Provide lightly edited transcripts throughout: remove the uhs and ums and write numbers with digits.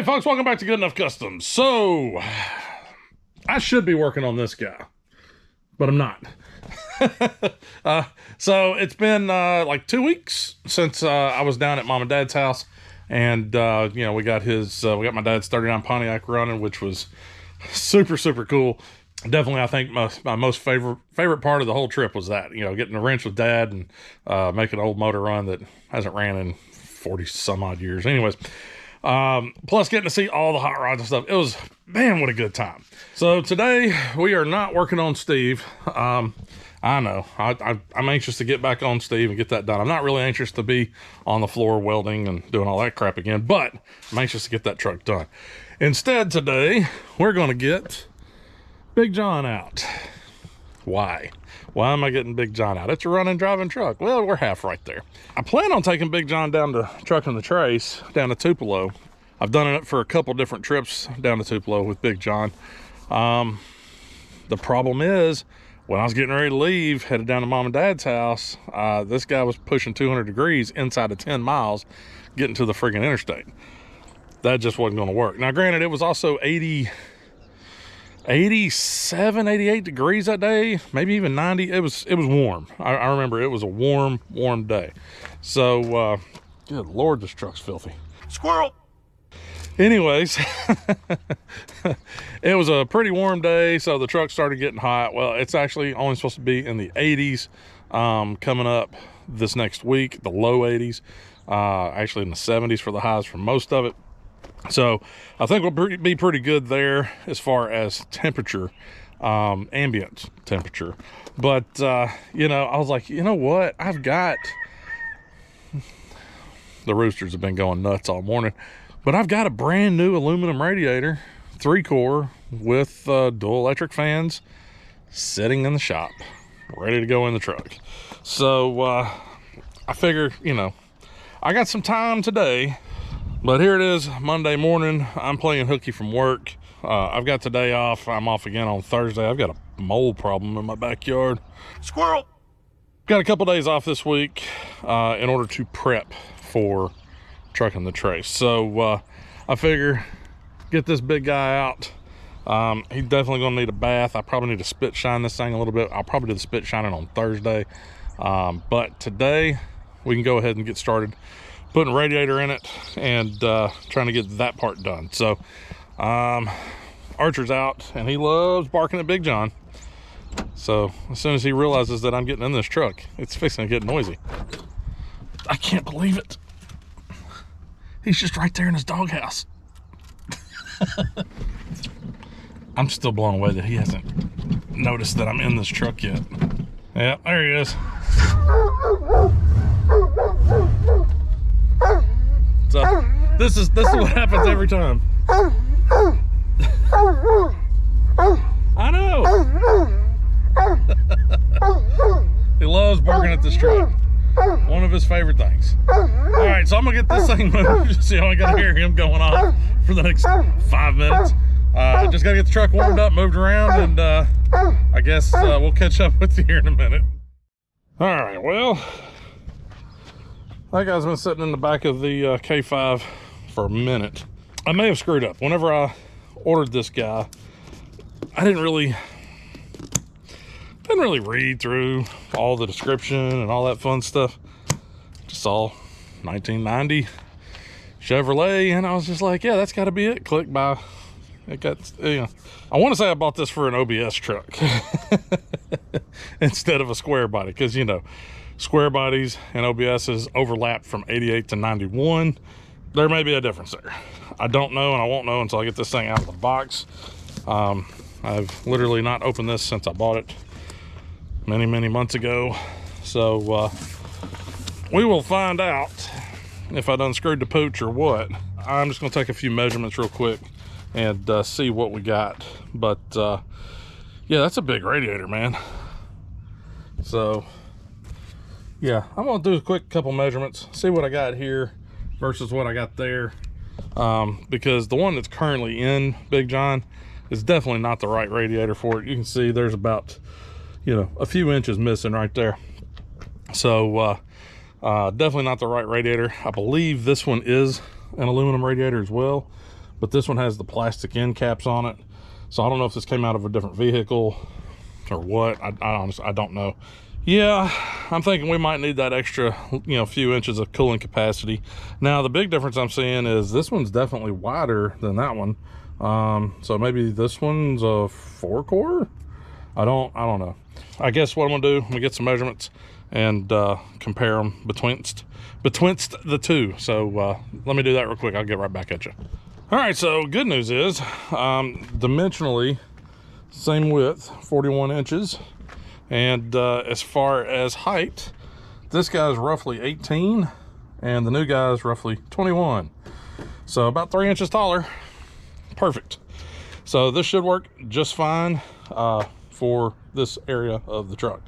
Hey folks, welcome back to Good Enough Customs. So, I should be working on this guy, but I'm not. So it's been like 2 weeks since I was down at Mom and Dad's house, and you know, we got my dad's 39 Pontiac running, which was super cool. Definitely, I think my most favorite part of the whole trip was that, you know, getting a wrench with Dad and making an old motor run that hasn't ran in 40 some odd years. Anyways, plus getting to see all the hot rods and stuff. It was, man, what a good time. So today we are not working on Steve. I know I'm anxious to get back on Steve and get that done. I'm not really anxious to be on the floor welding and doing all that crap again, but I'm anxious to get that truck done. Instead today, we're going to get Big John out. Why am I getting Big John out? It's a running, driving truck. Well, we're half right there. I plan on taking Big John down to Trucking the Trace, down to Tupelo. I've done it for a couple different trips down to Tupelo with Big John. The problem is, when I was getting ready to leave, headed down to Mom and Dad's house, this guy was pushing 200 degrees inside of 10 miles, getting to the friggin' interstate. That just wasn't gonna work. Now, granted, it was also 87, 88 degrees that day, maybe even 90. It was warm. I remember it was a warm day. So, good Lord, this truck's filthy. Squirrel! Anyways, it was a pretty warm day, so the truck started getting hot. Well, it's actually only supposed to be in the 80s coming up this next week, the low 80s, actually in the 70s for the highs for most of it. So I think we'll be pretty good there as far as temperature, ambient temperature. But, you know, I was like, you know what? The roosters have been going nuts all morning. But I've got a brand new aluminum radiator, 3-core with dual electric fans, sitting in the shop, ready to go in the truck. So I figure, you know, I got some time today, but here it is, Monday morning. I'm playing hooky from work. I've got today off. I'm off again on Thursday. I've got a mold problem in my backyard. Squirrel! Got a couple days off this week in order to prep for Trucking the Trace. So I figure get this big guy out. He's definitely gonna need a bath. I probably need to spit shine this thing a little bit. I'll probably do the spit shining on Thursday, but today we can go ahead and get started putting a radiator in it and trying to get that part done. So Archer's out and he loves barking at Big John. So as soon as he realizes that I'm getting in this truck, it's fixing to get noisy. I can't believe it. He's just right there in his doghouse. I'm still blown away that he hasn't noticed that I'm in this truck yet. Yeah, there he is. So this is what happens every time. I know. He loves barking at this truck. One of his favorite things. All right, so I'm gonna get this thing moved. See how I gotta hear him going off for the next 5 minutes. Just gotta get the truck warmed up, moved around, and I guess we'll catch up with you here in a minute. All right, well, that guy's been sitting in the back of the K5 for a minute. I may have screwed up. Whenever I ordered this guy, I didn't really read through all the description and all that fun stuff. Just saw 1990 Chevrolet, and I was just like, yeah, that's got to be it. Click buy. It got, you know, I want to say I bought this for an OBS truck instead of a square body, because, you know, square bodies and OBSs overlap from 88 to 91. There may be a difference there. I don't know, and I won't know until I get this thing out of the box. I've literally not opened this since I bought it many months ago. So we will find out if I done screwed the pooch or what. I'm just gonna take a few measurements real quick and see what we got. But yeah, that's a big radiator, man. So yeah, I'm gonna do a quick couple measurements, see what I got here versus what I got there, because the one that's currently in Big John is definitely not the right radiator for it. You can see there's about, you know, a few inches missing right there. So definitely not the right radiator. I believe this one is an aluminum radiator as well, but this one has the plastic end caps on it. So I don't know if this came out of a different vehicle or what. I honestly, I don't know. Yeah, I'm thinking we might need that extra, you know, few inches of cooling capacity. Now, the big difference I'm seeing is this one's definitely wider than that one. So maybe this one's a 4-core? I don't know. I guess what I'm gonna do, I'm gonna get some measurements and compare them betwixt the two. So let me do that real quick. I'll get right back at you. All right, so good news is dimensionally same width, 41 inches. And as far as height, this guy's roughly 18 and the new guy's roughly 21. So about 3 inches taller. Perfect. So this should work just fine for this area of the truck.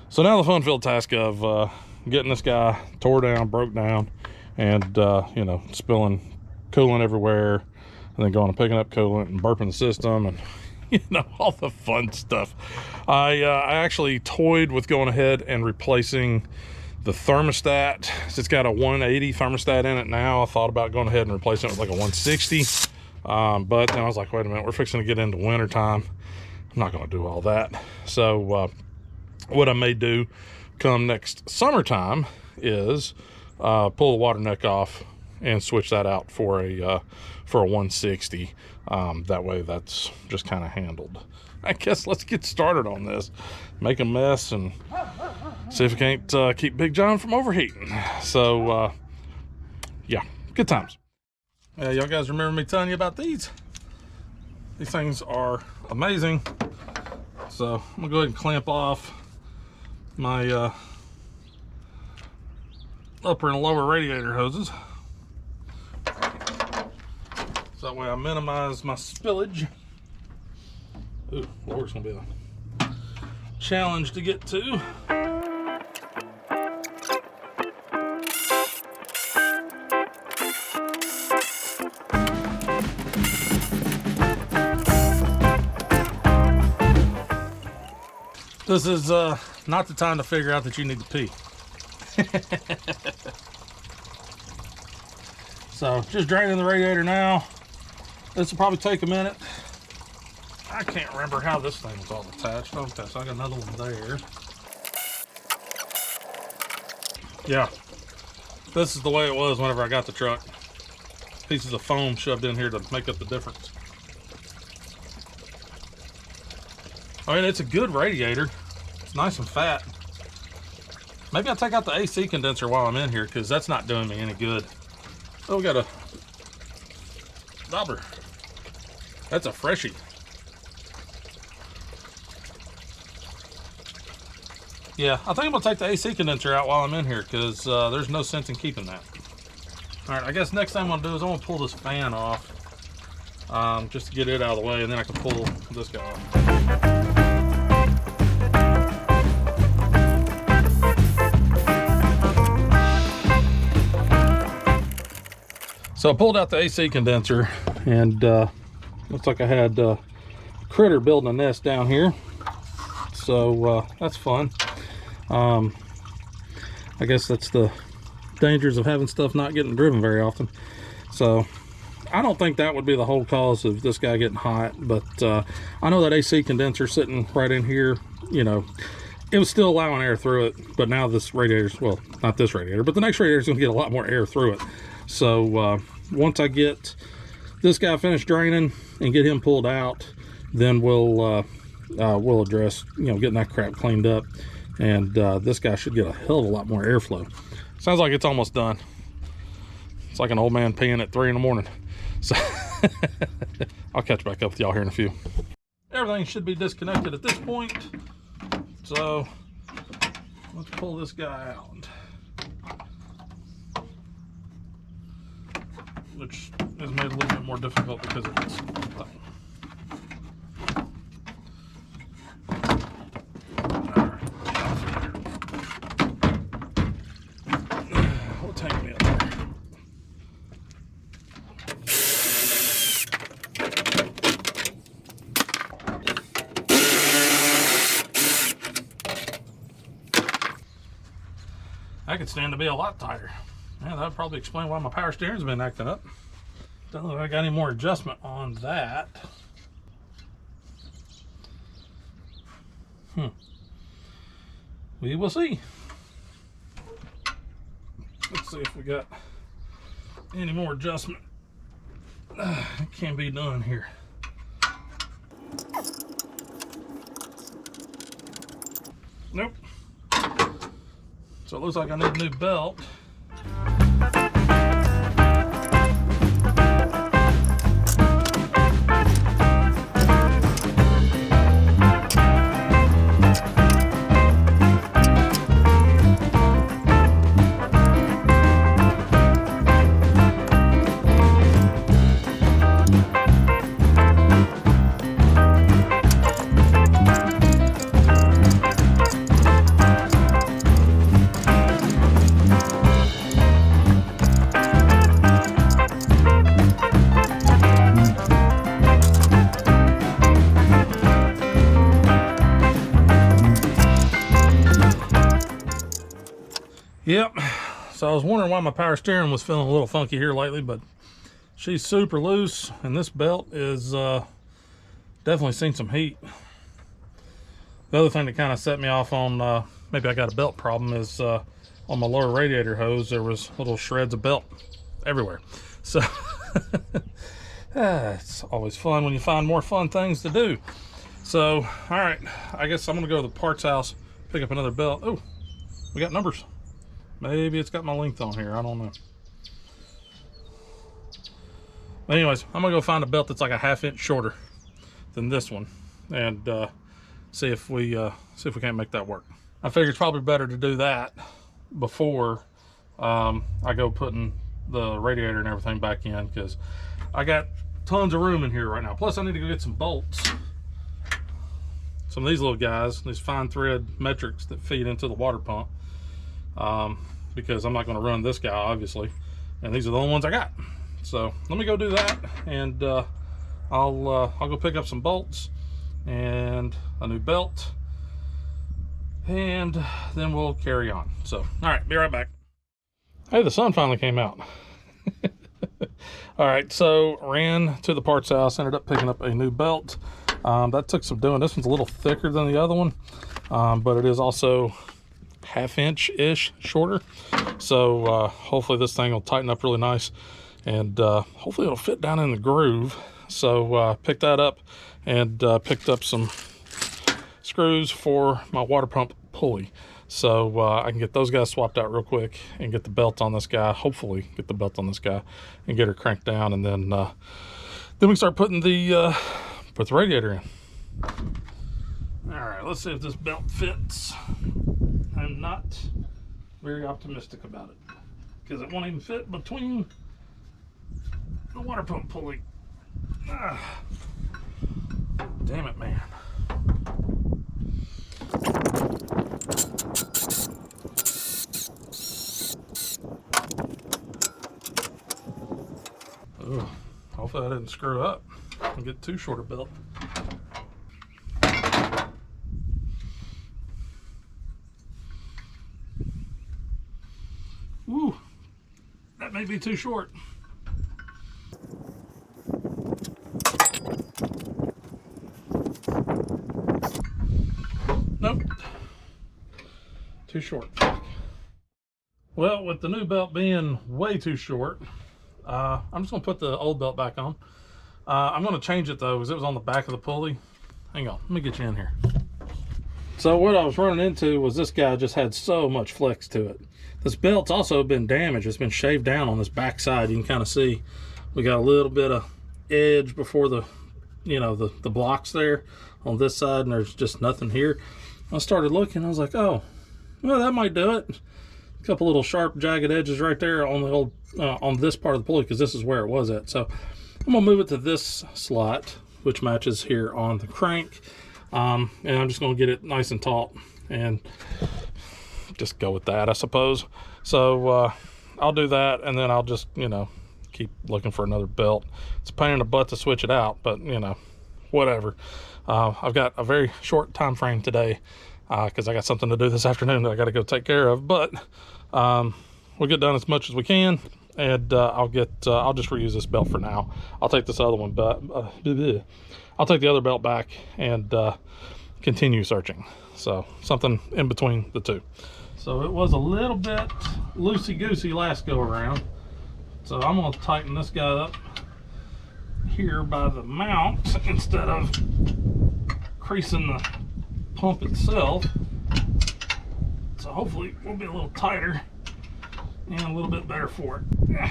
So now the fun-filled task of getting this guy tore down, broke down, and you know, spilling coolant everywhere, and then going and picking up coolant and burping the system, and you know, all the fun stuff. I actually toyed with going ahead and replacing the thermostat. It's got a 180 thermostat in it now. I thought about going ahead and replacing it with like a 160, but then I was like, wait a minute, we're fixing to get into winter time. I'm not going to do all that. So what I may do come next summertime is pull the water neck off and switch that out for a 160. That way that's just kind of handled. I guess let's get started on this, make a mess, and see if we can't keep Big John from overheating. So yeah, good times. Y'all guys remember me telling you about these? These things are amazing. So I'm gonna go ahead and clamp off my upper and lower radiator hoses. So that way I minimize my spillage. Ooh, Lord's gonna be a challenge to get to. This is not the time to figure out that you need to pee. So just draining the radiator now. This will probably take a minute. I can't remember how this thing was all attached. Okay, so I got another one there. Yeah, this is the way it was whenever I got the truck. Pieces of foam shoved in here to make up the difference. I mean, it's a good radiator. It's nice and fat. Maybe I'll take out the AC condenser while I'm in here, because that's not doing me any good. Oh, we got a dauber. That's a freshie. Yeah, I think I'm gonna take the AC condenser out while I'm in here, because there's no sense in keeping that. All right, I guess next thing I'm gonna do is I'm gonna pull this fan off, just to get it out of the way, and then I can pull this guy off. So I pulled out the AC condenser, and looks like I had a critter building a nest down here. So that's fun. I guess that's the dangers of having stuff not getting driven very often. So I don't think that would be the whole cause of this guy getting hot, but I know that AC condenser sitting right in here, you know, it was still allowing air through it, but now this radiator's, well, not this radiator, but the next radiator is going to get a lot more air through it. So once I get this guy finished draining and get him pulled out, then we'll address, you know, getting that crap cleaned up, and this guy should get a hell of a lot more airflow. Sounds like it's almost done. It's like an old man peeing at 3 in the morning. So I'll catch back up with y'all here in a few. Everything should be disconnected at this point, so let's pull this guy out, which is made a little bit more difficult because of this thing. What's hanging me up there? That could stand to be a lot tighter. Yeah, that would probably explain why my power steering's been acting up. Don't know if I got any more adjustment on that. We will see. Let's see if we got any more adjustment. It can be done here. Nope. So it looks like I need a new belt. Yep, so I was wondering why my power steering was feeling a little funky here lately, but she's super loose, and this belt is definitely seen some heat. The other thing that kind of set me off on maybe I got a belt problem is on my lower radiator hose there was little shreds of belt everywhere. So it's always fun when you find more fun things to do. So all right, I guess I'm gonna go to the parts house, pick up another belt. Oh, we got numbers. Maybe it's got my length on here, I don't know. But anyways, I'm gonna go find a belt that's like a 1/2 inch shorter than this one, and see if we can't make that work. I figure it's probably better to do that before I go putting the radiator and everything back in, because I got tons of room in here right now. Plus I need to go get some bolts. Some of these little guys, these fine thread metrics that feed into the water pump. Because I'm not going to run this guy, obviously, and these are the only ones I got. So let me go do that, and I'll go pick up some bolts and a new belt, and then we'll carry on. So all right, be right back. Hey, the sun finally came out. All right, so ran to the parts house, ended up picking up a new belt. That took some doing. This one's a little thicker than the other one, but it is also 1/2 inch-ish shorter. So hopefully this thing will tighten up really nice, and hopefully it'll fit down in the groove. So picked that up, and picked up some screws for my water pump pulley. So I can get those guys swapped out real quick and get the belt on this guy, hopefully get the belt on this guy and get her cranked down, and then we can start putting the radiator in. All right, let's see if this belt fits. I'm not very optimistic about it, because it won't even fit between the water pump pulley. Damn it, man. Ugh, hopefully I didn't screw up and get too short a belt. Ooh, that may be too short. Nope, too short. Well, with the new belt being way too short, I'm just gonna put the old belt back on. I'm gonna change it though, because it was on the back of the pulley. Hang on, let me get you in here. So what I was running into was this guy just had so much flex to it. This belt's also been damaged. It's been shaved down on this back side. You can kind of see we got a little bit of edge before the, you know, the blocks there on this side, and there's just nothing here. I started looking, I was like, oh, well, that might do it. A couple little sharp jagged edges right there on the old on this part of the pulley, because this is where it was at. So I'm gonna move it to this slot, which matches here on the crank, and I'm just gonna get it nice and taut and just go with that, I suppose. So I'll do that, and then I'll just, you know, keep looking for another belt. It's a pain in the butt to switch it out, but you know, whatever. I've got a very short time frame today, because I got something to do this afternoon that I got to go take care of, but we'll get done as much as we can, and I'll just reuse this belt for now. I'll take this other one, but I'll take the other belt back and continue searching. So something in between the two. So it was a little bit loosey-goosey last go around. So I'm gonna tighten this guy up here by the mount instead of creasing the pump itself. So hopefully we'll be a little tighter and a little bit better for it.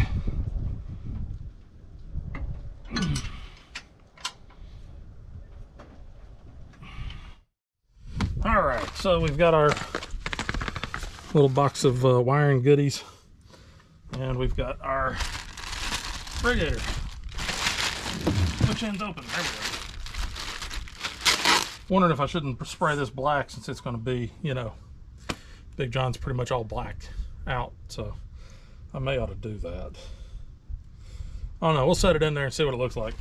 All right, so we've got our little box of wiring goodies, and we've got our radiator. Which end's open? There we go. Wondering if I shouldn't spray this black, since it's going to be, you know, Big John's pretty much all black out, so I may ought to do that. I don't know, we'll set it in there and see what it looks like.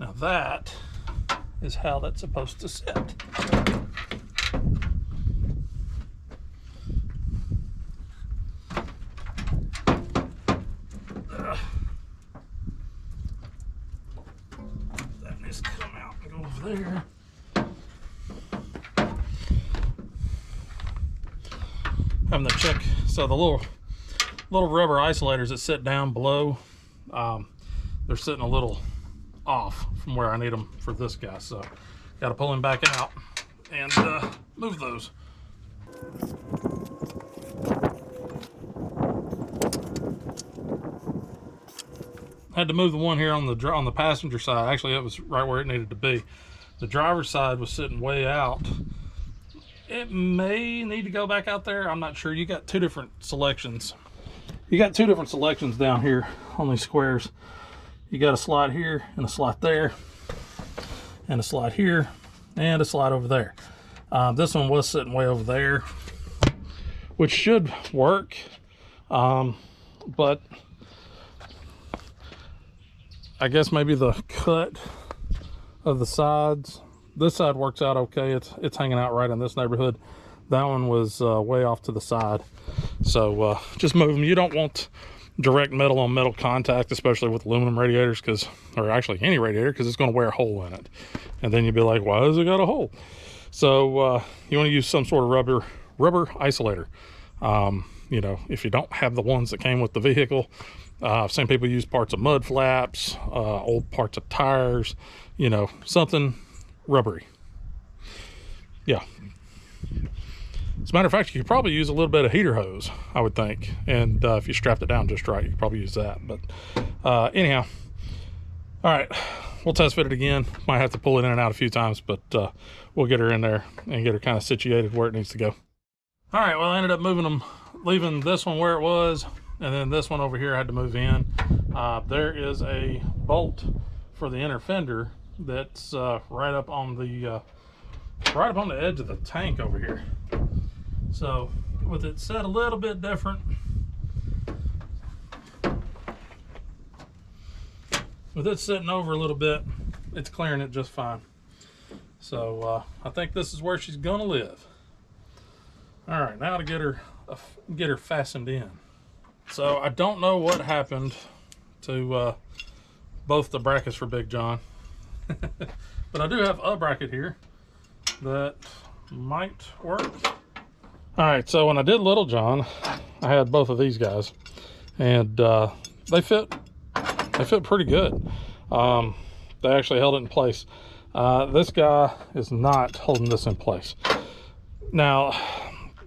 Now that is how that's supposed to sit. That needs to come out and go over there. Having to check, so the little rubber isolators that sit down below, they're sitting a little off from where I need them for this guy, so got to pull him back out and move those. Had to move the one here on the passenger side. Actually, it was right where it needed to be. The driver's side was sitting way out. It may need to go back out there. I'm not sure. You got two different selections. You got two different selections down here on these squares. You got a slide here and a slide there, and a slide here and a slide over there. This one was sitting way over there, which should work, but I guess maybe the cut of the sides, this side works out okay. It's hanging out right in this neighborhood. That one was way off to the side, so just move them. You don't want direct metal on metal contact, especially with aluminum radiators, or actually any radiator, because it's going to wear a hole in it, and then you'll be like, why has it got a hole? So you want to use some sort of rubber isolator. You know, if you don't have the ones that came with the vehicle, I've seen people use parts of mud flaps, old parts of tires, you know, something rubbery. Yeah. As a matter of fact, you could probably use a little bit of heater hose, I would think. And if you strapped it down just right, you could probably use that. But anyhow, all right, we'll test fit it again. Might have to pull it in and out a few times, but we'll get her in there and get her kind of situated where it needs to go. All right, well, I ended up leaving this one where it was, and then this one over here I had to move in. There is a bolt for the inner fender that's right up on the edge of the tank over here. So with it set a little bit different, with it sitting over a little bit, it's clearing it just fine. So I think this is where she's gonna live. All right, now to get her fastened in. So I don't know what happened to both the brackets for Big John, but I do have a bracket here that might work. All right, so when I did Little John, I had both of these guys, and they fit pretty good. They actually held it in place. This guy is not holding this in place. Now,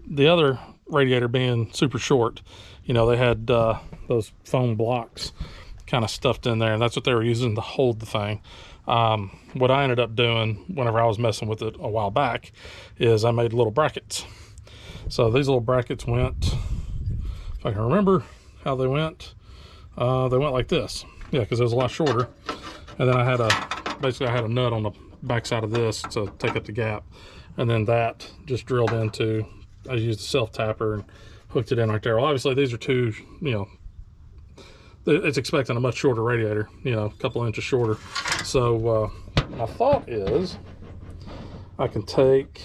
the other radiator being super short, you know, they had those foam blocks kind of stuffed in there, and that's what they were using to hold the thing. What I ended up doing whenever I was messing with it a while back is I made little brackets. So these little brackets went, if I can remember how they went like this. Yeah, because it was a lot shorter. And then I had a nut on the back side of this to take up the gap. And then that just drilled into, I used a self tapper and hooked it in right there. Well, obviously these are two, you know, it's expecting a much shorter radiator, you know, a couple inches shorter. So my thought is I can take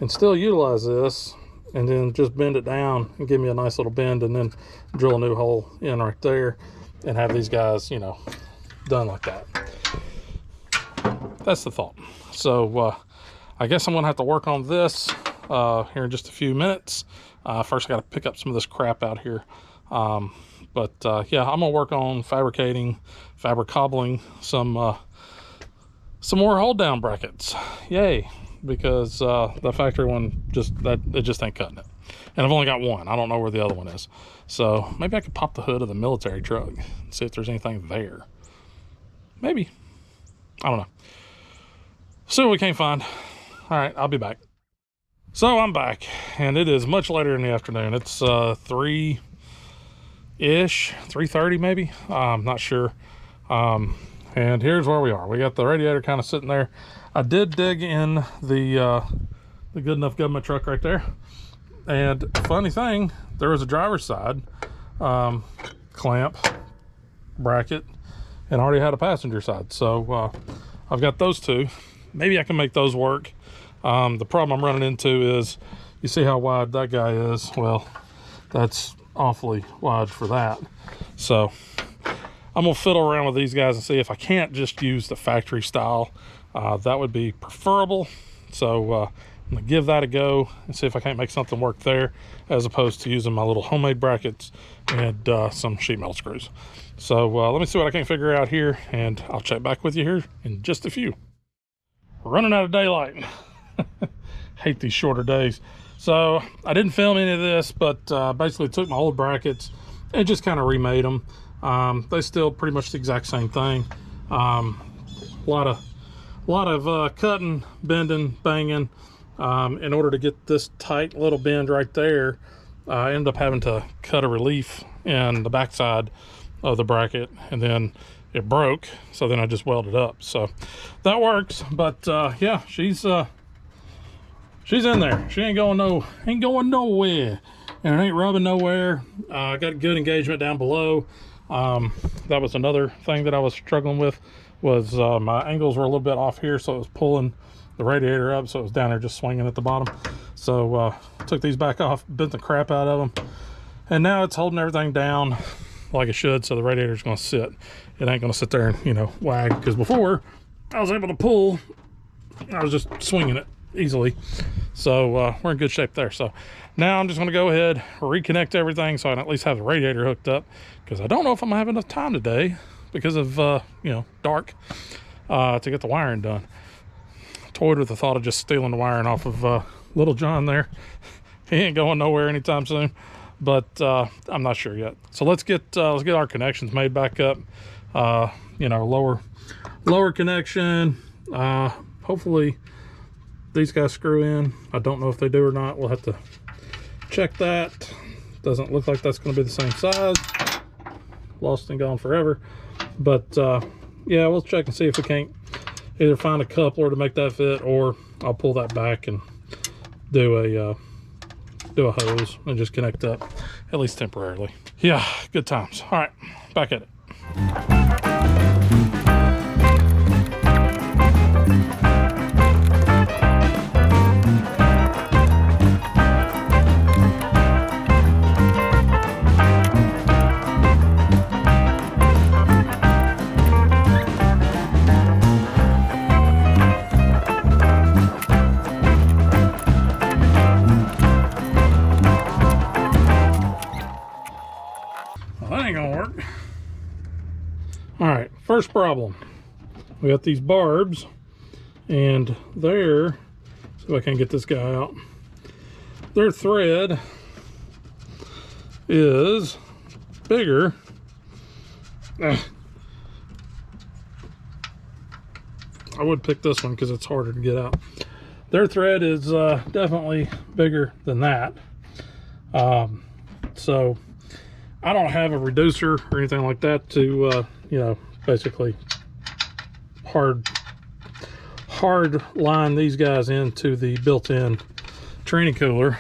and still utilize this and then just bend it down and give me a nice little bend, and then drill a new hole in right there and have these guys, you know, done like that. That's the thought. So I guess I'm gonna have to work on this here in just a few minutes. First I gotta pick up some of this crap out here. But yeah, I'm gonna work on fabricating, cobbling some more hold down brackets. Yay. Because the factory one it just ain't cutting it. And I've only got one. I don't know where the other one is. So maybe I could pop the hood of the military truck and see if there's anything there. Maybe. I don't know. See what we can't find. All right, I'll be back. So I'm back, and it is much later in the afternoon. It's 3-ish, 3:30 maybe. I'm not sure. And here's where we are. We got the radiator kind of sitting there. I did dig in the Good Enough Government truck right there. And funny thing, there was a driver's side clamp bracket, and already had a passenger side. So I've got those two. Maybe I can make those work. The problem I'm running into is, you see how wide that guy is? Well, that's awfully wide for that. So I'm gonna fiddle around with these guys and see if I can't just use the factory style. That would be preferable. So I'm gonna give that a go and see if I can't make something work there, as opposed to using my little homemade brackets and some sheet metal screws. So let me see what I can figure out here, and I'll check back with you here in just a few. We're running out of daylight. Hate these shorter days. So I didn't film any of this, but basically took my old brackets and just kind of remade them. They still pretty much the exact same thing. A lot of cutting, bending, banging in order to get this tight little bend right there. I ended up having to cut a relief in the backside of the bracket, and then it broke, so then I just welded up. So that works. But yeah, she's in there. She ain't going nowhere, and it ain't rubbing nowhere. I got good engagement down below. That was another thing that I was struggling with, was my angles were a little bit off here, so it was pulling the radiator up, so it was down there just swinging at the bottom. So took these back off, bent the crap out of them, and now it's holding everything down like it should. So the radiator's going to sit. It ain't going to sit there and, you know, wag, because before I was able to pull, I was just swinging it easily. So we're in good shape there. So now I'm just going to go ahead, reconnect everything so I can at least have the radiator hooked up, because I don't know if I'm going to have enough time today because of you know, dark, to get the wiring done. Toyed with the thought of just stealing the wiring off of little John there. He ain't going nowhere anytime soon, but I'm not sure yet. So let's get our connections made back up. You know, lower connection. Hopefully these guys screw in. I don't know if they do or not. We'll have to check that. Doesn't look like that's going to be the same size. Lost and gone forever. But yeah, we'll check and see if we can't either find a coupler to make that fit, or I'll pull that back and do a hose and just connect up, at least temporarily. Yeah, good times. All right, back at it. First problem, we got these barbs, and there, so I can get this guy out, their thread is bigger. I would pick this one because it's harder to get out. Their thread is definitely bigger than that. So I don't have a reducer or anything like that to you know, basically hard line these guys into the built-in training cooler.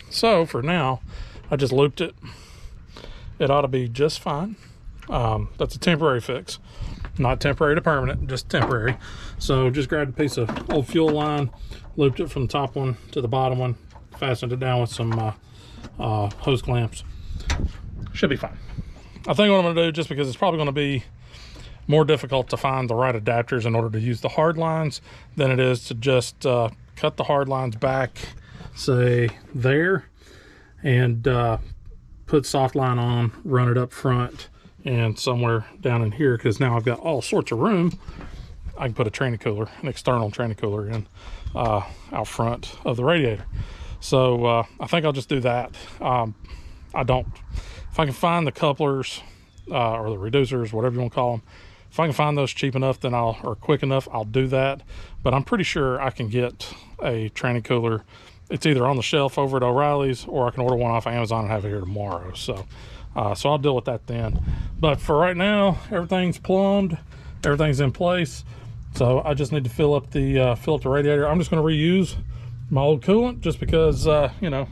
So for now, I just looped it. It ought to be just fine. That's a temporary fix, not temporary to permanent, just temporary. So just grabbed a piece of old fuel line, looped it from the top one to the bottom one, fastened it down with some hose clamps. Should be fine. I think what I'm gonna do, just because it's probably gonna be more difficult to find the right adapters in order to use the hard lines than it is to just cut the hard lines back, say there, and put soft line on, run it up front and somewhere down in here, because now I've got all sorts of room. I can put a tranny cooler, an external tranny cooler in out front of the radiator. So I think I'll just do that. If I can find the couplers or the reducers, whatever you want to call them, if I can find those cheap enough, then or quick enough, I'll do that. But I'm pretty sure I can get a tranny cooler. It's either on the shelf over at O'Reilly's, or I can order one off Amazon and have it here tomorrow. So I'll deal with that then. But for right now, everything's plumbed, everything's in place. So I just need to fill up the radiator. I'm just going to reuse my old coolant, just because you know,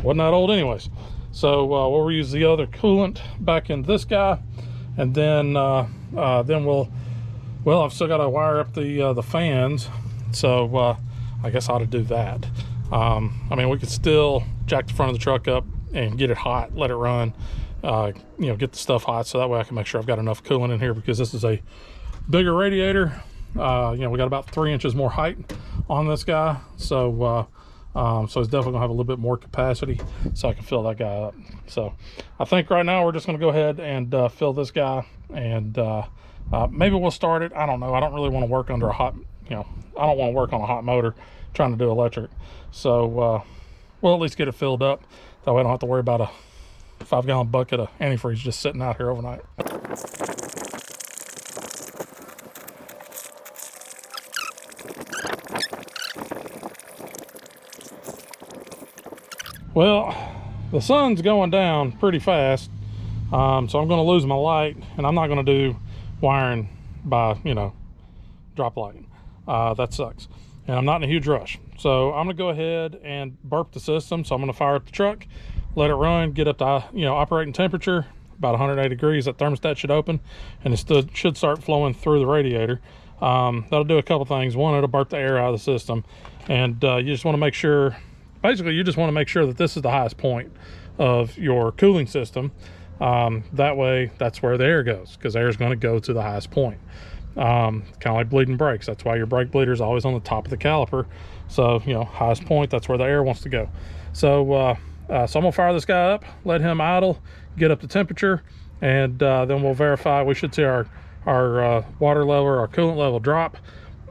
wasn't that old anyways. So we'll reuse the other coolant back into this guy, and then I've still got to wire up the fans. So I guess I ought to do that. I mean, we could still jack the front of the truck up and get it hot, let it run, you know, get the stuff hot, so that way I can make sure I've got enough coolant in here, because this is a bigger radiator. You know, we got about 3 inches more height on this guy, so so it's definitely gonna have a little bit more capacity, so I can fill that guy up. So I think right now we're just gonna go ahead and fill this guy, and maybe we'll start it. I don't know. I don't really want to work under a hot, you know, I don't want to work on a hot motor trying to do electric. So we'll at least get it filled up. That way I don't have to worry about a 5-gallon bucket of antifreeze just sitting out here overnight. Well, the sun's going down pretty fast, so I'm going to lose my light, and I'm not going to do wiring by, you know, drop lighting. That sucks, and I'm not in a huge rush. So I'm going to go ahead and burp the system. So I'm going to fire up the truck, let it run, get up to, you know, operating temperature, about 180 degrees. That thermostat should open, and it should start flowing through the radiator. That'll do a couple things. One, it'll burp the air out of the system, and you just want to make sure, basically you just want to make sure that this is the highest point of your cooling system. That way, that's where the air goes, because air is going to go to the highest point. Kind of like bleeding brakes. That's why your brake bleeder is always on the top of the caliper. So, you know, highest point, that's where the air wants to go. So so I'm gonna fire this guy up, let him idle, get up to temperature, and then we'll verify. We should see our water level, our coolant level drop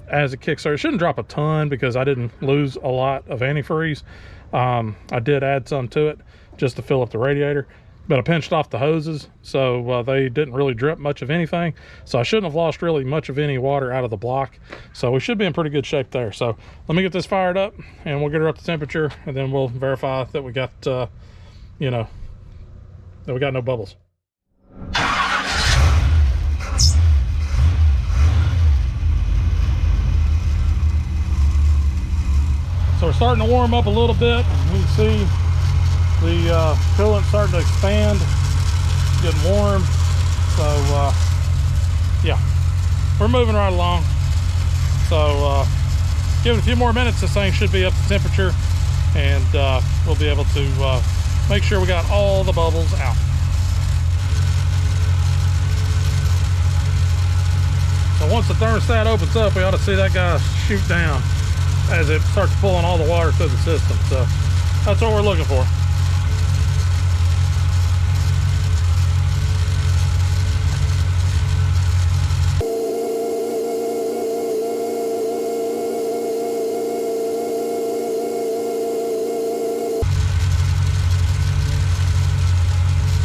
as it kicks through. It shouldn't drop a ton, because I didn't lose a lot of antifreeze. I did add some to it just to fill up the radiator, but I pinched off the hoses, so they didn't really drip much of anything. So I shouldn't have lost really much of any water out of the block. So we should be in pretty good shape there. So let me get this fired up, and we'll get her up to temperature, and then we'll verify that we got, you know, that we got no bubbles. So we're starting to warm up a little bit. You can see the coolant starting to expand, getting warm. So yeah, we're moving right along. So give it a few more minutes, this thing should be up to temperature, and we'll be able to make sure we got all the bubbles out. So once the thermostat opens up, we ought to see that guy shoot down as it starts pulling all the water through the system. So that's what we're looking for.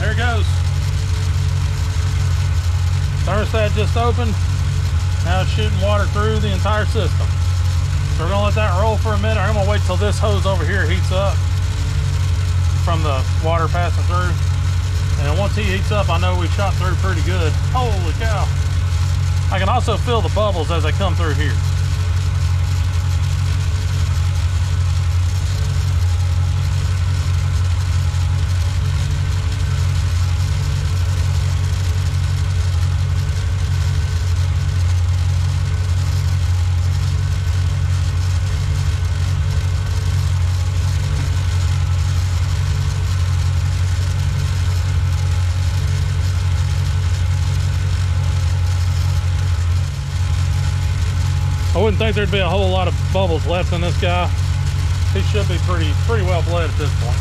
There it goes. Thermostat just opened. Now it's shooting water through the entire system. So we're gonna let that roll for a minute. I'm gonna wait till this hose over here heats up from the water passing through. And once he heats up, I know we've shot through pretty good. Holy cow. I can also feel the bubbles as they come through here. think there'd be a whole lot of bubbles left in this guy. He should be pretty well bled at this point.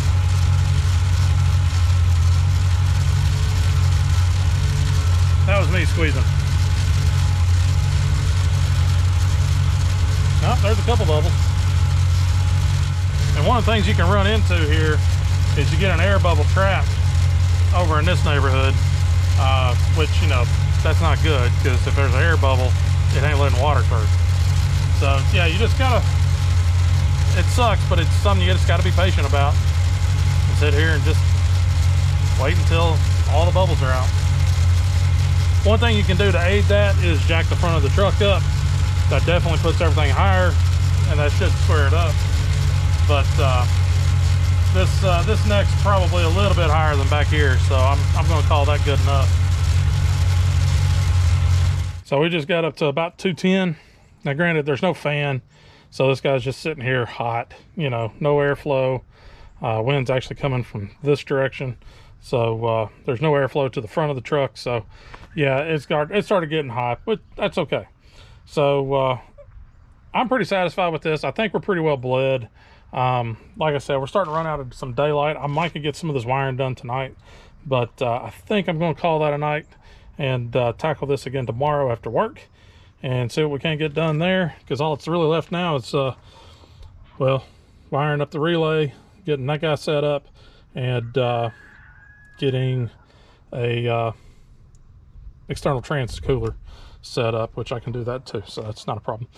That was me squeezing. No, there's a couple bubbles. And one of the things you can run into here is you get an air bubble trap over in this neighborhood, which, you know, that's not good, because if there's an air bubble, it ain't letting water through. So yeah, you just gotta, it sucks, but it's something you just gotta be patient about and sit here and just wait until all the bubbles are out. One thing you can do to aid that is jack the front of the truck up. That definitely puts everything higher, and that should square it up. But this neck's probably a little bit higher than back here, so I'm going to call that good enough. So we just got up to about 210. Now granted, there's no fan, so this guy's just sitting here hot, you know, no airflow. Wind's actually coming from this direction, so there's no airflow to the front of the truck. So yeah, it started getting hot, but that's okay. So I'm pretty satisfied with this. I think we're pretty well bled. Like I said, we're starting to run out of some daylight. I might could get some of this wiring done tonight, but I think I'm going to call that a night and tackle this again tomorrow after work and see what we can get done there, because all that's really left now is well, wiring up the relay, getting that guy set up, and getting a external trans cooler set up, which I can do that too, so that's not a problem.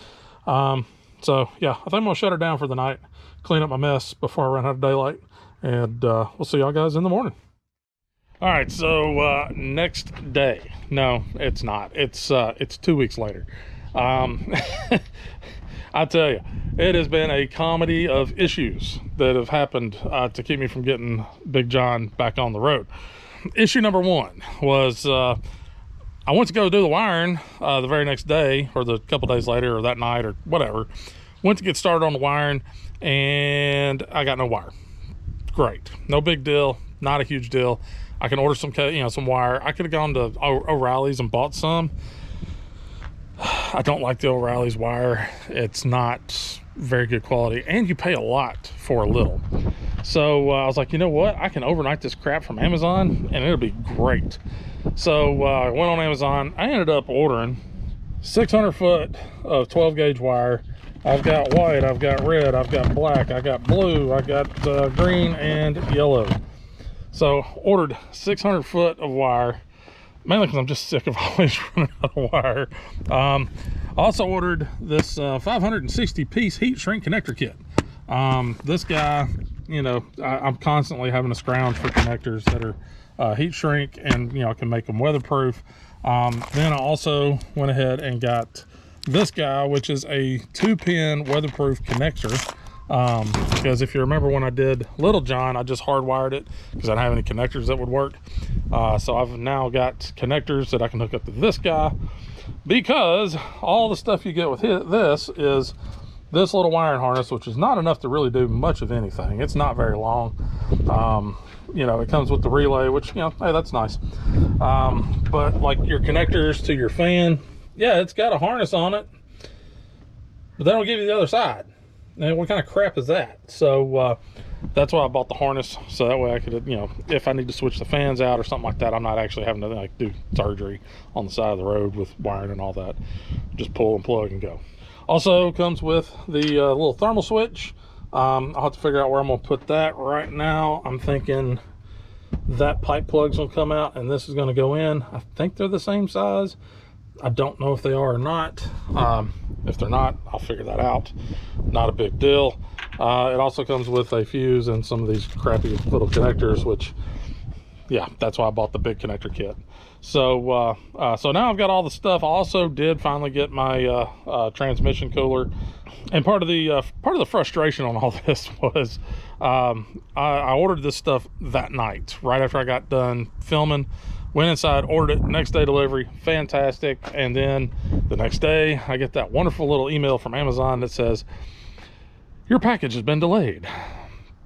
So yeah, I think I'm gonna shut her down for the night, clean up my mess before I run out of daylight, and we'll see y'all guys in the morning. All right, so next day. No, it's not. It's 2 weeks later. I tell you, it has been a comedy of issues that have happened to keep me from getting Big John back on the road. Issue number one was I went to go do the wiring the very next day, or the couple days later, or that night, or whatever. Went to get started on the wiring, and I got no wire. Great, no big deal, not a huge deal. I can order some, you know, some wire. I could have gone to O'Reilly's and bought some. I don't like the O'Reilly's wire. It's not very good quality, and you pay a lot for a little. So I was like, you know what? I can overnight this crap from Amazon, and it'll be great. So I went on Amazon. I ended up ordering 600 foot of 12 gauge wire. I've got white, I've got red, I've got black, I got blue, I got green and yellow. So ordered 600 foot of wire, mainly because I'm just sick of always running out of wire. Also ordered this 560 piece heat shrink connector kit. This guy, you know, I'm constantly having to scrounge for connectors that are heat shrink, and, you know, I can make them weatherproof. Then I also went ahead and got this guy, which is a 2-pin weatherproof connector. Because if you remember when I did Little John, I just hardwired it because I didn't have any connectors that would work. So I've now got connectors that I can hook up to this guy, because all the stuff you get with this is this little wiring harness, which is not enough to really do much of anything. It's not very long. You know, it comes with the relay, which, you know, hey, that's nice. But like your connectors to your fan, yeah, it's got a harness on it, but they don't give you the other side. And what kind of crap is that? So that's why I bought the harness, so that way I could, you know, if I need to switch the fans out or something like that, I'm not actually having to like do surgery on the side of the road with wiring and all that. Just pull and plug and go. Also comes with the little thermal switch. I'll have to figure out where I'm gonna put that. Right now I'm thinking that pipe plug's gonna come out and this is gonna go in. I think they're the same size. I don't know if they are or not. If they're not, I'll figure that out. Not a big deal. It also comes with a fuse and some of these crappy little connectors, which, yeah, that's why I bought the big connector kit. So so now I've got all the stuff. I also did finally get my transmission cooler, and part of the frustration on all this was I ordered this stuff that night right after I got done filming. Went inside, ordered it, next day delivery, fantastic. And then the next day I get that wonderful little email from Amazon that says your package has been delayed.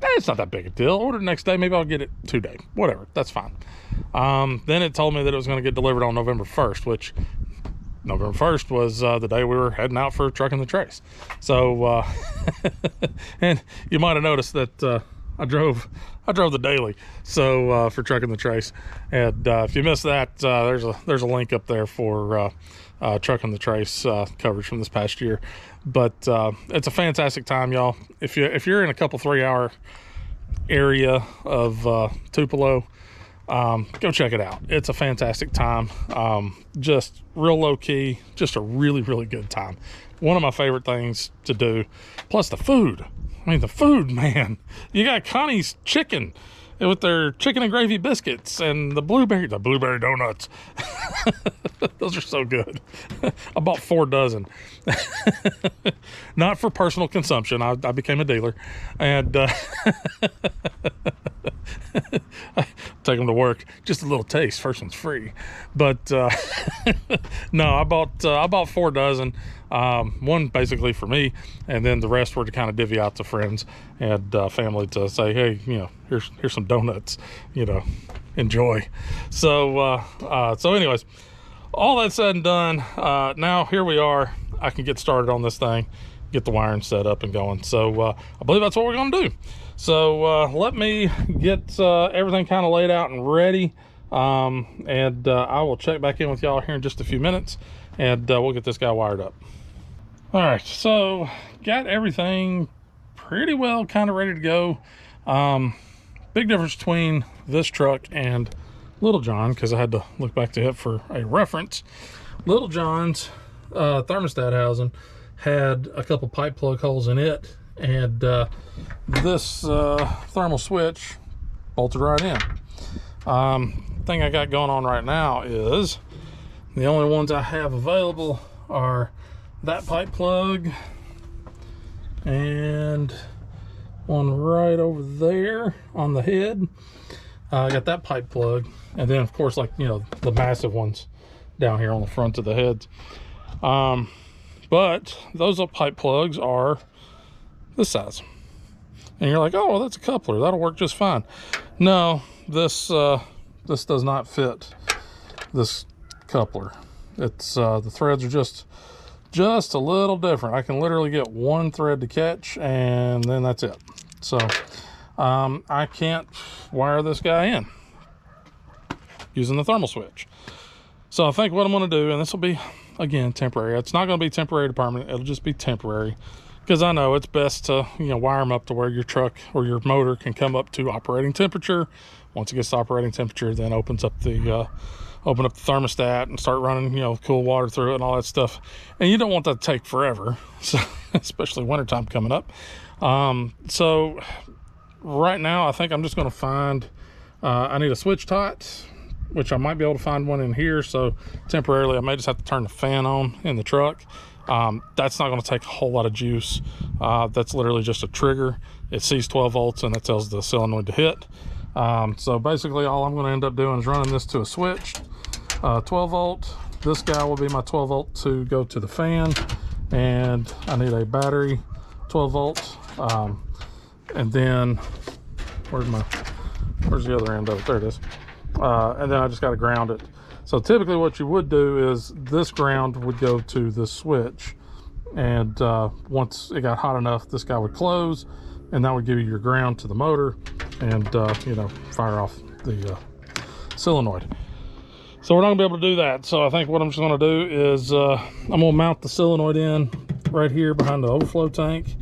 It's not that big a deal. Order next day, maybe I'll get it 2 days, whatever, that's fine. Then it told me that it was going to get delivered on November 1st, which November 1st was the day we were heading out for Trucking the Trace. So, and you might have noticed that I drove the daily, so for Trucking the Trace. And if you missed that, there's a link up there for Trucking the Trace coverage from this past year. But it's a fantastic time, y'all. If you're in a couple 3-hour area of Tupelo, go check it out. It's a fantastic time. Just real low key, just a really, really good time. One of my favorite things to do. Plus the food. I mean, the food, man. You got Connie's chicken with their chicken and gravy biscuits and the blueberry donuts. Those are so good. I bought 4 dozen. Not for personal consumption. I became a dealer, and take them to work. Just a little taste. First one's free, but no, I bought 4 dozen. One basically for me, and then the rest were to kind of divvy out to friends and family to say, hey, you know, here's some donuts, you know, enjoy. So anyways, all that said and done, now here we are. I can get started on this thing, get the wiring set up and going. So I believe that's what we're gonna do. So let me get everything kind of laid out and ready, and I will check back in with y'all here in just a few minutes, and we'll get this guy wired up. All right, so got everything pretty well kind of ready to go. Big difference between this truck and Little John, because I had to look back to it for a reference. Little John's thermostat housing had a couple pipe plug holes in it, and this thermal switch bolted right in. Thing I got going on right now is the only ones I have available are that pipe plug and one right over there on the head. I got that pipe plug, and then of course, like, you know, the massive ones down here on the front of the heads. But those pipe plugs are this size, and you're like, oh, well, that's a coupler, that'll work just fine. No, this does not fit this coupler. It's the threads are just a little different. I can literally get one thread to catch, and then that's it. So I can't wire this guy in using the thermal switch. So I think what I'm going to do, and this will be, again, temporary. It's not going to be temporary to permanent. It'll just be temporary, because I know it's best to, you know, wire them up to where your truck or your motor can come up to operating temperature. Once it gets to operating temperature, then opens up the open up the thermostat and start running, you know, cool water through it and all that stuff. And you don't want that to take forever, so especially wintertime coming up. So right now I think I'm just going to find I need a switch tot, which I might be able to find one in here. So temporarily I may just have to turn the fan on in the truck. That's not going to take a whole lot of juice. That's literally just a trigger. It sees 12 volts and that tells the solenoid to hit. So basically all I'm going to end up doing is running this to a switch, 12 volt. This guy will be my 12 volt to go to the fan, and I need a battery 12 volt. And then where's the other end of it? There it is. And then I just got to ground it. So typically what you would do is this ground would go to the switch, and once it got hot enough, this guy would close, and that would give you your ground to the motor, and you know, fire off the solenoid. So we're not gonna be able to do that. So I think what I'm just gonna do is I'm gonna mount the solenoid in right here behind the overflow tank.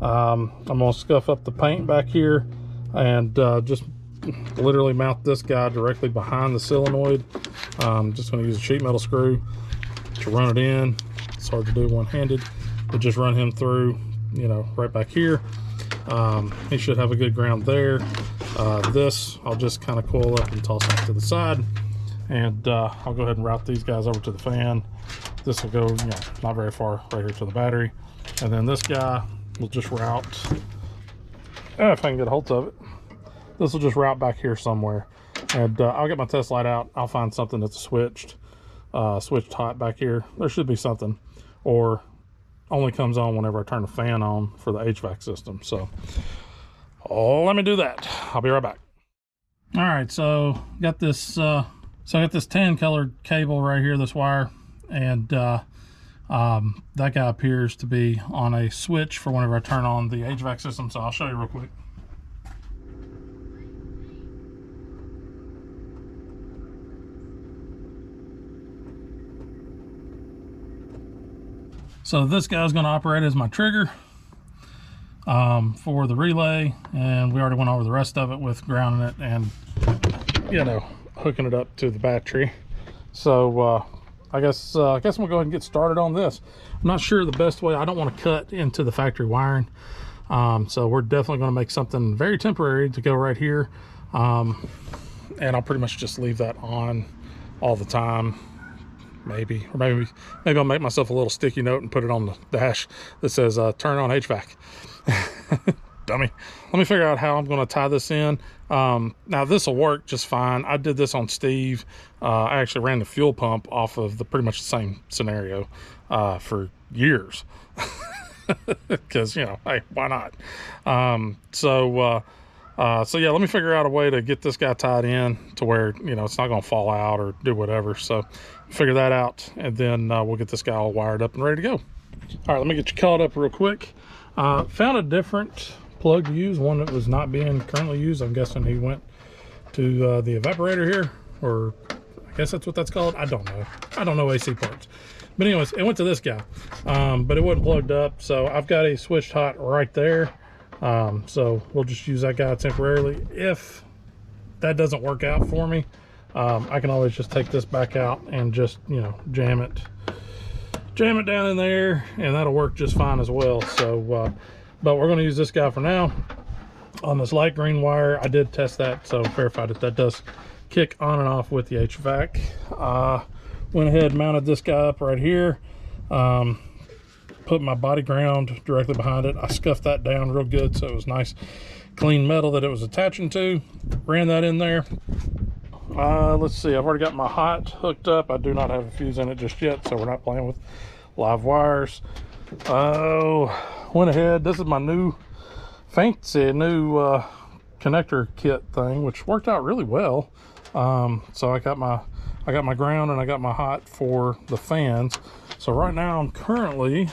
I'm gonna scuff up the paint back here and just literally mount this guy directly behind the solenoid. I'm just going to use a sheet metal screw to run it in. It's hard to do one-handed, but just run him through, you know, right back here. He should have a good ground there. This I'll just kind of coil up and toss off to the side, and I'll go ahead and route these guys over to the fan. This will go, you know, not very far, right here to the battery, and then this guy will just route, if I can get a hold of it, this will just route back here somewhere, and I'll get my test light out. I'll find something that's switched hot back here. There should be something, or only comes on whenever I turn the fan on for the HVAC system. So let me do that. I'll be right back. All right, so got this. So I got this tan colored cable right here, this wire, and that guy appears to be on a switch for whenever I turn on the HVAC system. So I'll show you real quick. So this guy's going to operate as my trigger for the relay, and we already went over the rest of it with grounding it and, you know, hooking it up to the battery. So I guess I'm gonna go ahead and get started on this. I'm not sure the best way. I don't want to cut into the factory wiring, so we're definitely going to make something very temporary to go right here, and I'll pretty much just leave that on all the time. Maybe I'll make myself a little sticky note and put it on the dash that says turn on HVAC. Dummy. Let me figure out how I'm going to tie this in. Now this will work just fine. I did this on Steve. I actually ran the fuel pump off of pretty much the same scenario for years, because, you know, hey, why not? So yeah, let me figure out a way to get this guy tied in to where, you know, it's not going to fall out or do whatever. So figure that out, and then we'll get this guy all wired up and ready to go. All right, let me get you caught up real quick. Found a different plug to use, one that was not being currently used. I'm guessing he went to the evaporator here, or I guess that's what that's called. I don't know AC parts. But anyways, it went to this guy, but it wasn't plugged up. So I've got a switched hot right there. So we'll just use that guy temporarily. If that doesn't work out for me, I can always just take this back out and just, you know, jam it down in there, and that'll work just fine as well. So but we're going to use this guy for now on this light green wire. I did test that, so verified that does kick on and off with the HVAC. Went ahead and mounted this guy up right here, put my body ground directly behind it. I scuffed that down real good so it was nice clean metal that it was attaching to. Ran that in there. Let's see, I've already got my hot hooked up. I do not have a fuse in it just yet, so we're not playing with live wires. Went ahead, this is my new fancy connector kit thing, which worked out really well. So I got my ground and I got my hot for the fans. So right now I'm currently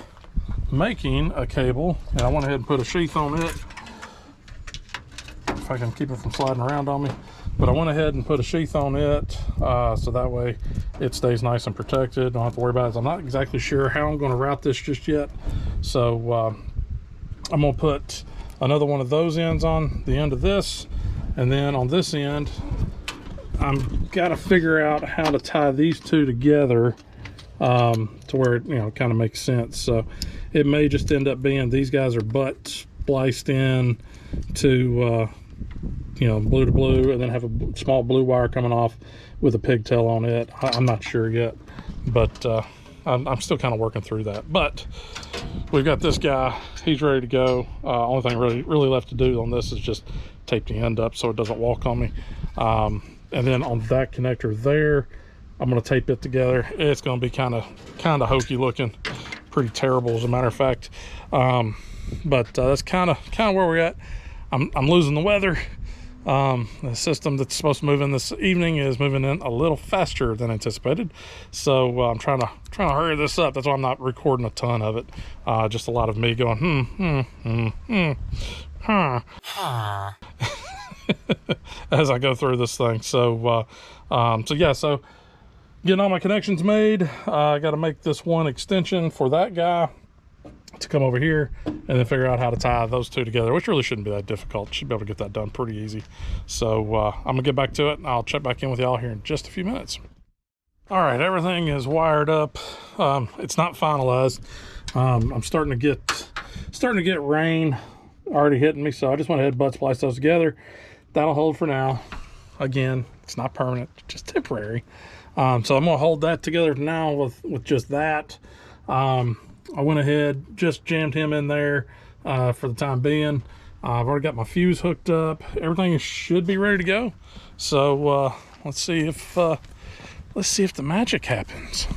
making a cable, and I went ahead and put a sheath on it if I can keep it from sliding around on me. But I went ahead and put a sheath on it, so that way it stays nice and protected. Don't have to worry about it. I'm not exactly sure how I'm going to route this just yet, so I'm going to put another one of those ends on the end of this, and then on this end I'm got to figure out how to tie these two together to where it, you know, kind of makes sense. So it may just end up being these guys are butt spliced in to you know, blue to blue, and then have a small blue wire coming off with a pigtail on it. I'm not sure yet, but I'm still kind of working through that. But we've got this guy, he's ready to go. Only thing really left to do on this is just tape the end up so it doesn't walk on me. And then on that connector there, I'm going to tape it together. It's going to be kind of hokey looking, pretty terrible as a matter of fact. But that's kind of where we're at. I'm losing the weather. The system that's supposed to move in this evening is moving in a little faster than anticipated, so I'm trying to hurry this up. That's why I'm not recording a ton of it, just a lot of me going as I go through this thing. So yeah, so getting all my connections made. I got to make this one extension for that guy to come over here, and then figure out how to tie those two together, which really shouldn't be that difficult. Should be able to get that done pretty easy. So I'm gonna get back to it, and I'll check back in with y'all here in just a few minutes. All right, everything is wired up. It's not finalized. I'm starting to get rain already hitting me, so I just went ahead and butt splice those together. That'll hold for now. Again, it's not permanent, just temporary. So I'm gonna hold that together now with just that. I went ahead, just jammed him in there for the time being. I've already got my fuse hooked up. Everything should be ready to go. So let's see if the magic happens.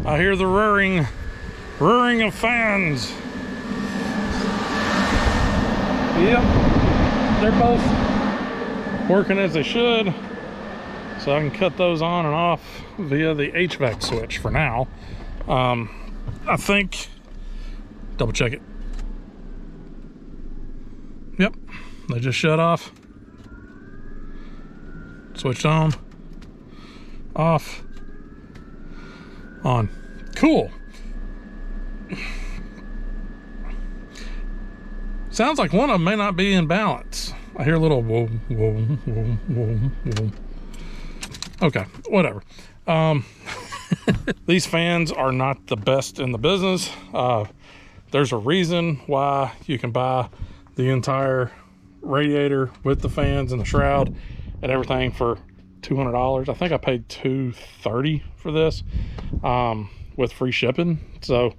I hear the roaring of fans. Yep, they're both working as they should. So I can cut those on and off via the HVAC switch for now. I think, double check it. Yep, they just shut off. Switched on, off, on. Cool. Sounds like one of them may not be in balance. I hear a little whoa, whoa, whoa, whoa, whoa. Okay, whatever. These fans are not the best in the business. There's a reason why you can buy the entire radiator with the fans and the shroud and everything for $200. I think I paid $230 for this with free shipping. So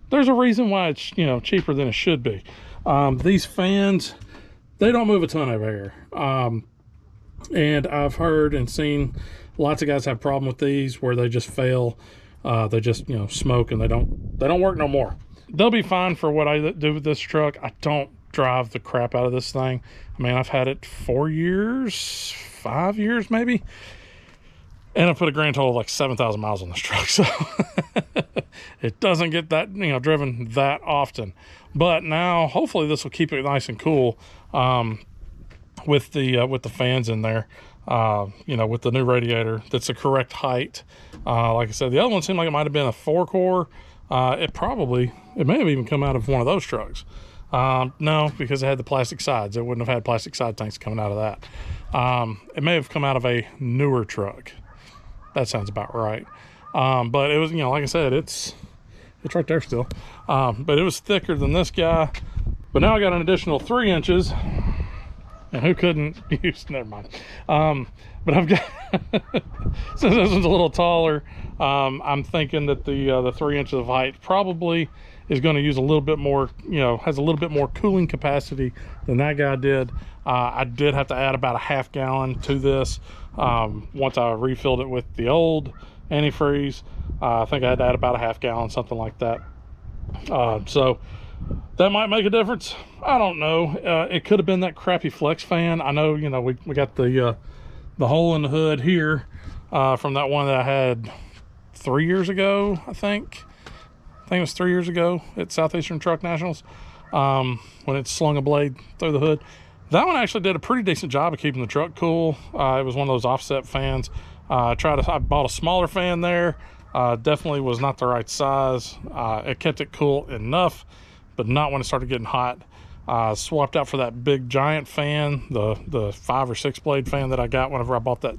there's a reason why it's, you know, cheaper than it should be. These fans, they don't move a ton of air. And I've heard and seen lots of guys have problem with these where they just fail. They just, you know, smoke and they don't work no more. They'll be fine for what I do with this truck. I don't drive the crap out of this thing. I mean, I've had it 4 years, 5 years maybe. And I put a grand total of like 7,000 miles on this truck. So it doesn't get that, you know, driven that often. But now hopefully this will keep it nice and cool with the fans in there. You know, with the new radiator that's the correct height. Like I said, the other one seemed like it might have been a 4-core. It may have even come out of one of those trucks. No, because it had the plastic sides. It wouldn't have had plastic side tanks coming out of that. It may have come out of a newer truck. That sounds about right. But it was, you know, like I said, it's right there still. But it was thicker than this guy. But now I got an additional 3 inches. And who couldn't use, never mind. But I've got, since this one's a little taller, I'm thinking that the 3 inches of height probably is going to use a little bit more, you know, has a little bit more cooling capacity than that guy did. I did have to add about a half gallon to this once I refilled it with the old antifreeze. I think I had to add about a half gallon, something like that. So that might make a difference. I don't know. It could have been that crappy flex fan. I know, you know, we got the hole in the hood here from that one that I had 3 years ago, I think it was 3 years ago at Southeastern Truck Nationals, when it slung a blade through the hood. That one actually did a pretty decent job of keeping the truck cool. It was one of those offset fans. I bought a smaller fan there. Definitely was not the right size. It kept it cool enough, but not when it started getting hot. Swapped out for that big giant fan, the 5 or 6 blade fan that I got whenever I bought that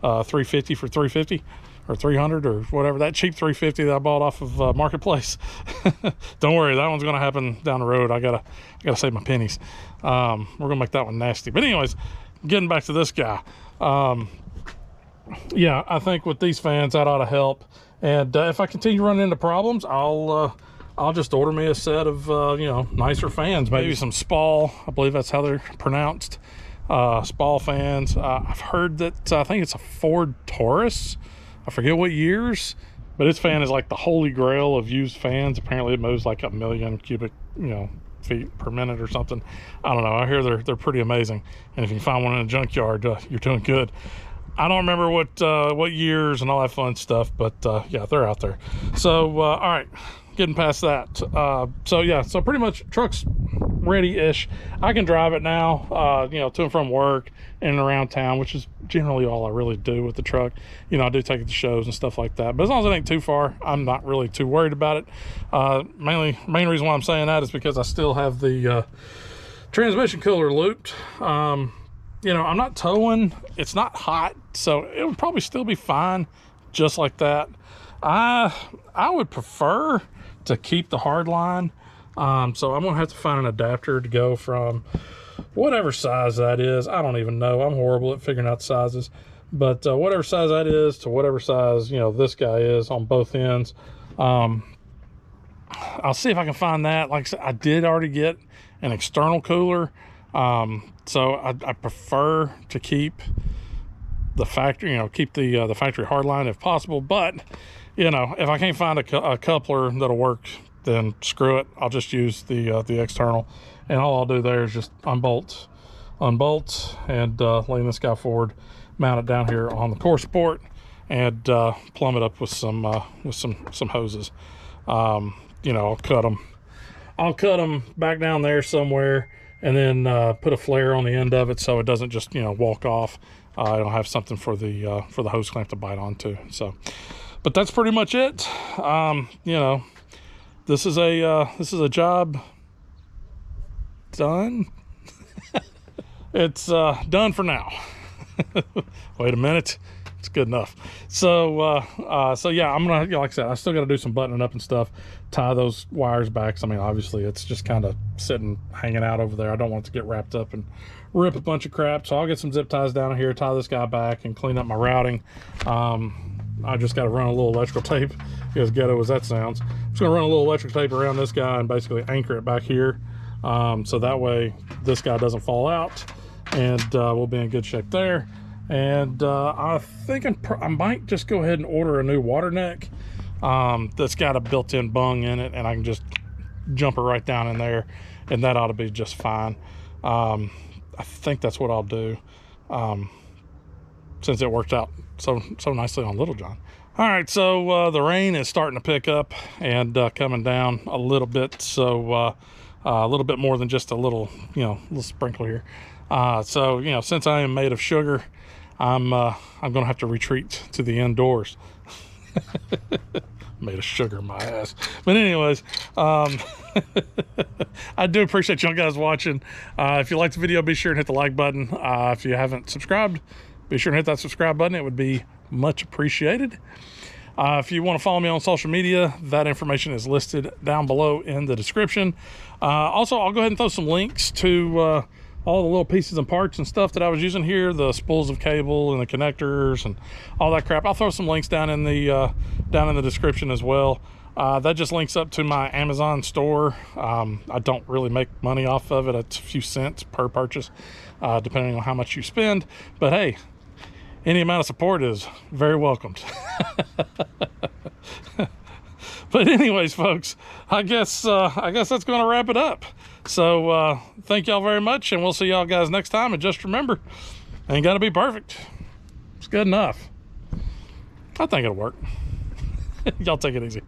350 for $350 or 300 or whatever, that cheap 350 that I bought off of Marketplace. Don't worry, that one's gonna happen down the road. I gotta save my pennies. We're gonna make that one nasty. But anyways, getting back to this guy, yeah, I think with these fans that ought to help. And if I continue running into problems, I'll just order me a set of you know, nicer fans, maybe some Spall, I believe that's how they're pronounced, Spall fans. I've heard that I think it's a Ford Taurus, I forget what years, but its fan is like the holy grail of used fans. Apparently it moves like 1 million cubic, you know, feet per minute or something. I don't know, I hear they're pretty amazing, and if you find one in a junkyard, you're doing good. I don't remember what years and all that fun stuff, but yeah, they're out there. So all right, getting past that, so yeah, so pretty much truck's ready-ish. I can drive it now, you know, to and from work and around town, which is generally all I really do with the truck. You know, I do take it to shows and stuff like that, but as long as it ain't too far, I'm not really too worried about it. Main reason why I'm saying that is because I still have the transmission cooler looped. You know, I'm not towing, it's not hot, so it would probably still be fine just like that. I would prefer to keep the hard line, so I'm gonna have to find an adapter to go from whatever size that is. I don't even know, I'm horrible at figuring out sizes, but whatever size that is to whatever size, you know, this guy is on both ends. I'll see if I can find that. Like I said, I did already get an external cooler, so I prefer to keep the factory, you know, keep the factory hardline if possible. But you know, if I can't find a coupler that'll work then screw it. I'll just use the external, and all I'll do there is just unbolt, and lean this guy forward, mount it down here on the core support, and plumb it up with some hoses. You know, I'll cut them back down there somewhere, and then put a flare on the end of it so it doesn't just, you know, walk off. It'll have something for the hose clamp to bite onto. So, but that's pretty much it. You know, this is a job done. It's done for now. Wait a minute. It's good enough. So yeah, I'm gonna, you know, like I said, I still got to do some buttoning up and stuff, tie those wires back. I mean, obviously it's just kind of sitting, hanging out over there. I don't want it to get wrapped up and rip a bunch of crap. So I'll get some zip ties down here, tie this guy back, and clean up my routing. I just got to run a little electrical tape, as ghetto as that sounds. I'm just gonna run a little electrical tape around this guy and basically anchor it back here, so that way this guy doesn't fall out, and we'll be in good shape there. And I think I might just go ahead and order a new water neck that's got a built-in bung in it, and I can just jump it right down in there, and that ought to be just fine. I think that's what I'll do, since it worked out so nicely on Little John. All right, so the rain is starting to pick up and coming down a little bit, so a little bit more than just a little, you know, little sprinkle here. So, you know, since I am made of sugar, I'm gonna have to retreat to the indoors. Made of sugar, my ass. But anyways, I do appreciate y'all guys watching. If you liked the video, be sure and hit the like button. If you haven't subscribed, be sure and hit that subscribe button. It would be much appreciated. If you want to follow me on social media, that information is listed down below in the description. Also, I'll go ahead and throw some links to all the little pieces and parts and stuff that I was using here, the spools of cable and the connectors and all that crap. I'll throw some links down in the description as well. That just links up to my Amazon store. I don't really make money off of it. It's a few cents per purchase, depending on how much you spend. But hey, any amount of support is very welcomed. But anyways, folks, I guess that's going to wrap it up. So thank y'all very much, and we'll see y'all guys next time. And just remember, ain't got to be perfect. It's good enough. I think it'll work. Y'all take it easy.